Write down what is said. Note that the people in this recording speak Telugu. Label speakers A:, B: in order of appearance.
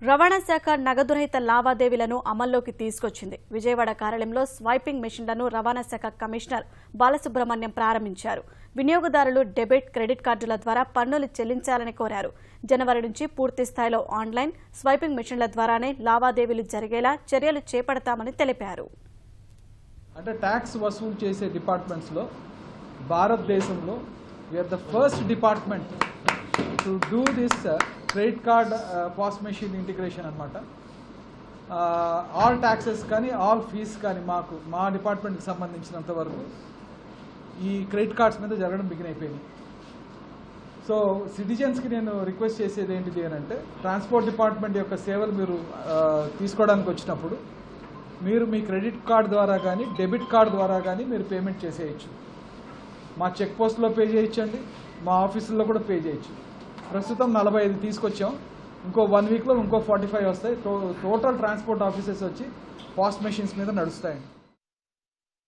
A: రవాణా శాఖ నగదు రహిత లావాదేవీలను అమల్లోకి తీసుకొచ్చింది. విజయవాడ కార్యాలయంలో స్వైపింగ్ మెషిన్లను రవాణా శాఖ కమిషనర్ బాలసుబ్రహ్మణ్యం ప్రారంభించారు. వినియోగదారులు డెబిట్, క్రెడిట్ కార్డుల ద్వారా పన్నులు చెల్లించాలని కోరారు. జనవరి నుంచి పూర్తి స్థాయిలో ఆన్లైన్ స్వైపింగ్ మెషిన్ల ద్వారానే లావాదేవీలు జరిగేలా చర్యలు చేపడతామని తెలిపారు.
B: అంటే ట్యాక్స్ వసూలు చేసే డిపార్ట్మెంట్స్ లో భారతదేశంలో we are the first department to do this credit card POS machine integration అనమాట. ఆల్ ట్యాక్సెస్ కానీ ఆల్ ఫీస్ కానీ మా డిపార్ట్మెంట్కి సంబంధించినంత వరకు ఈ క్రెడిట్ కార్డ్స్ మీద జరగడం బిగిన్ అయిపోయింది. సో సిటిజన్స్కి నేను రిక్వెస్ట్ చేసేది ఏంటిది అని అంటే, ట్రాన్స్పోర్ట్ డిపార్ట్మెంట్ యొక్క సేవలు మీరు తీసుకోవడానికి వచ్చినప్పుడు మీరు మీ క్రెడిట్ కార్డ్ ద్వారా కానీ డెబిట్ కార్డ్ ద్వారా కానీ మీరు పేమెంట్ చేసేయచ్చు. మా చెక్ పోస్ట్లో పే చేయొచ్చండి, మా ఆఫీసుల్లో కూడా పే చేయొచ్చు. ప్రస్తుతం 45 తీసుకొచ్చాం, ఇంకో 1 వీక్లో ఇంకో 45 వస్తాయి. టోటల్ ట్రాన్స్పోర్ట్ ఆఫీసెస్ వచ్చి పాస్ మెషిన్స్ మీద నడుస్తాయండి.